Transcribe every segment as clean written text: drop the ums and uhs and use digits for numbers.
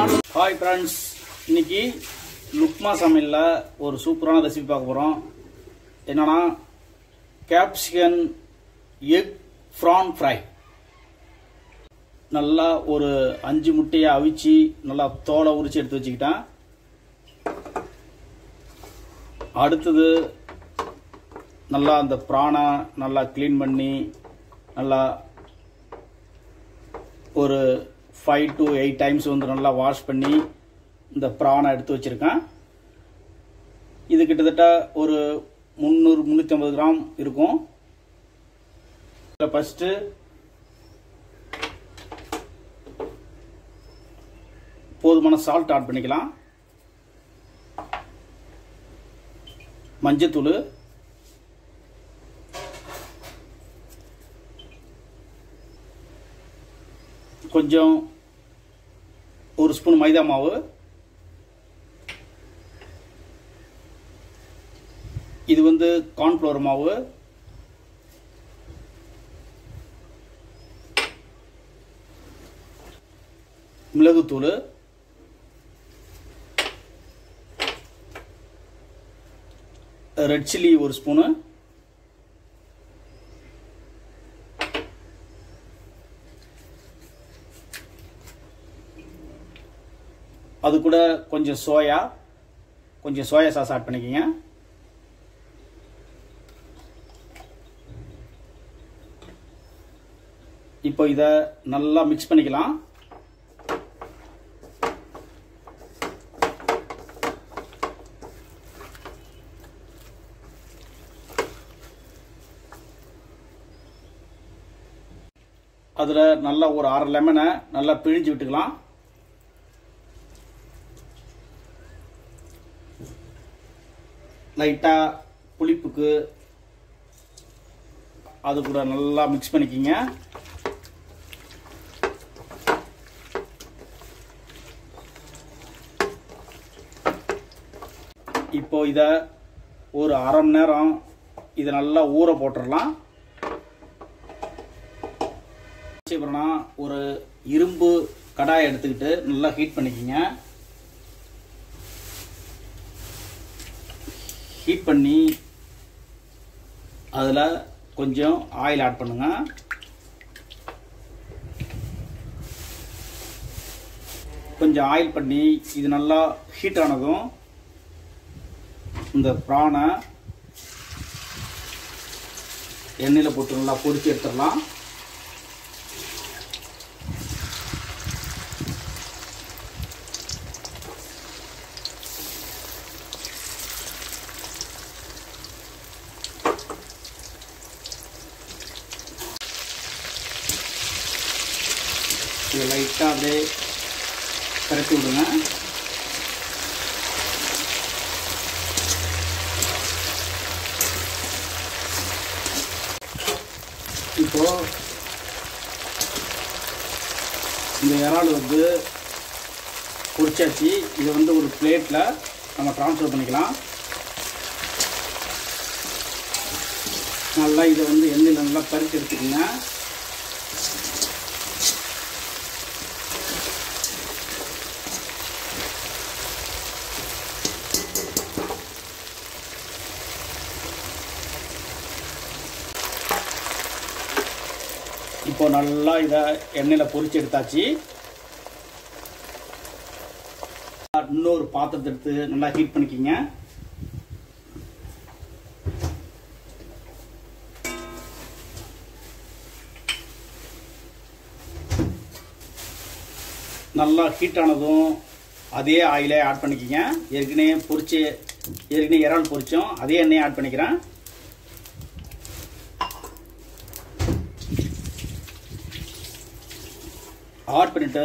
Hi friends, இன்னைக்கு லுக்மா சமையல்ல ஒரு சூப்பரான ரெசிபி பார்க்க போறோம். என்னன்னா Capsicum Egg Prawn Fry. நல்லா ஒரு 5 முட்டையை அவிச்சி நல்லா தோலை உரிச்சு எடுத்து வச்சிட்டேன். அடுத்து நல்லா அந்த பிரானை நல்லா க்ளீன் பண்ணி நல்லா ஒரு 5 to 8 times வந்து நல்லா வாஷ் பண்ணி இந்த பிரானை எடுத்து வச்சிருக்கேன். இது கிட்டத்தட்ட ஒரு 300-350 கிராம் இருக்கும். ஃபர்ஸ்ட் போதுமான சால்ட் ஆட் பண்ணிக்கலாம். மஞ்சத்தூள், கொஞ்சம் ஒரு ஸ்பூன் மைதா மாவு, இது வந்து கார்ன்ஃப்ளவர் மாவு, மிளகுத்தூள், ரெட் சில்லி ஒரு ஸ்பூனு, அது கூட கொஞ்சம் சோயா சாஸ் ஆட் பண்ணிக்கங்க. இப்போ இத நல்லா மிக்ஸ் பண்ணிக்கலாம். அதுல நல்லா ஒரு 1/2 லெமனை நல்லா பிழிஞ்சு விட்டுக்கலாம். லைட்டா புளிப்புக்கு அது கூட நல்லா மிக்ஸ் பண்ணிக்கிங்க. இப்போ இத ஒரு 1/2 மணி நேரம் இதை நல்லா ஊற போட்டுடலாம். ஒரு இரும்பு கடாயை எடுத்துக்கிட்டு நல்லா ஹீட் பண்ணிக்கிங்க. ஹீட் பண்ணி அதில் கொஞ்சம் ஆயில் ஆட் பண்ணுங்க. கொஞ்சம் ஆயில் பண்ணி இது நல்லா ஹீட் ஆனதும் இந்த பிரானை எண்ணெயில் போட்டு நல்லா பொரிச்சு எடுத்துடலாம். இதை லைட்டாக அப்படியே கரைச்சி விடுங்க. இப்போ இந்த இறால் வந்து பொரிச்சாச்சு. இதை வந்து ஒரு பிளேட்டில் நம்ம ட்ரான்ஸ்ஃபர் பண்ணிக்கலாம். நல்லா இதை வந்து எண்ணெயில் நல்லா பறிச்சு எடுத்துக்கோங்க. இப்போ நல்லா இதை எண்ணெயில் பொரிச்சு எடுத்தாச்சு. இன்னொரு பாத்திரத்தை எடுத்து நல்லா ஹீட் பண்ணிக்கிங்க. நல்லா ஹீட் ஆனதும் அதே ஆயிலே ஆட் பண்ணிக்கிங்க. ஏற்கனவே இறால் பொரிச்சோம், அதே எண்ணெயை ஆட் பண்ணிக்கிறேன். ஆட் பண்ணிட்டு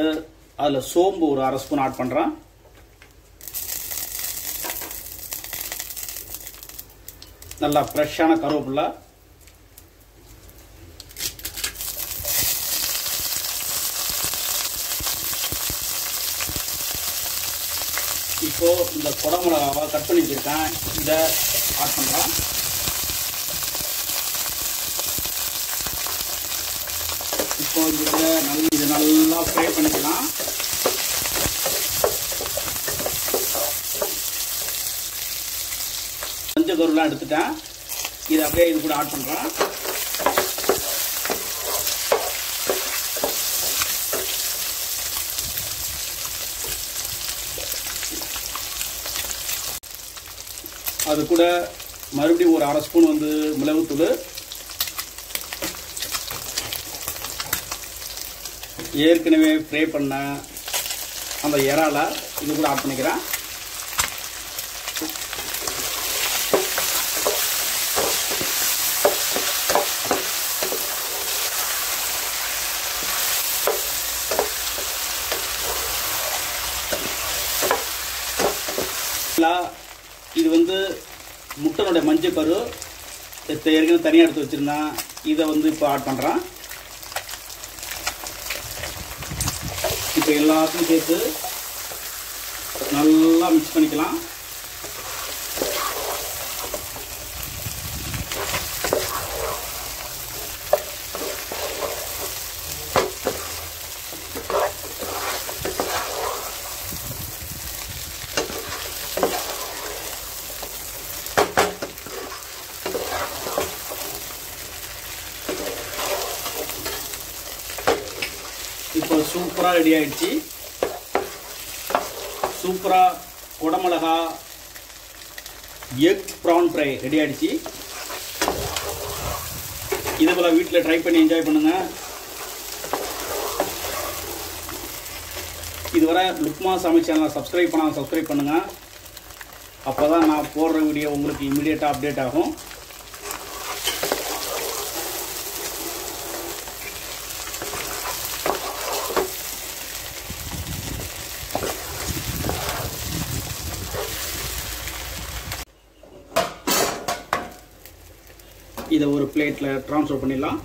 அதில் சோம்பு ஒரு 1/2 ஸ்பூன் ஆட் பண்ணுறேன். நல்லா ஃப்ரெஷ்ஷான கருவேப்பிலை, இப்போ இந்த குடமிளகாவை கட் பண்ணி வச்சிருக்கேன், இதை ஆட் பண்ணுறேன். இப்போ இதை நல்லா ஃப்ரை பண்ணிக்கலாம். சுகர்லாம் எடுத்துட்டேன். இதை அப்படியே இது கூட ஆட் பண்ணுறேன். அது கூட மறுபடியும் ஒரு 1/2 ஸ்பூன் வந்து மிளகுத்தூள், ஏற்கனவே ஃப்ரை பண்ண அந்த இறால இது கூட ஆட் பண்ணிக்கிறேன். இது வந்து முட்டையோட மஞ்சள் கரு ஏற்கனவே தனியாக எடுத்து வச்சுருந்தேன். இதை வந்து இப்போ ஆட் பண்ணுறேன். இப்போ எல்லாத்தையும் சேர்த்து நல்லா மிக்ஸ் பண்ணிக்கலாம். இப்போ சூப்பராக ரெடி ஆயிடுச்சு. சூப்பராக குடமிளகா எக் ப்ரான் ஃப்ரை ரெடி ஆயிடுச்சு. இதே போல் வீட்டில் ட்ரை பண்ணி என்ஜாய் பண்ணுங்கள். இதுவரை லுக்மா சமையல் சேனலை சப்ஸ்கிரைப் பண்ணால் சப்ஸ்கிரைப் பண்ணுங்கள். அப்போ தான் நான் போடுற வீடியோ உங்களுக்கு இமீடியட்டாக அப்டேட் ஆகும். இதை ஒரு பிளேட்டில் ட்ரான்ஸ்ஃபர் பண்ணிடலாம்.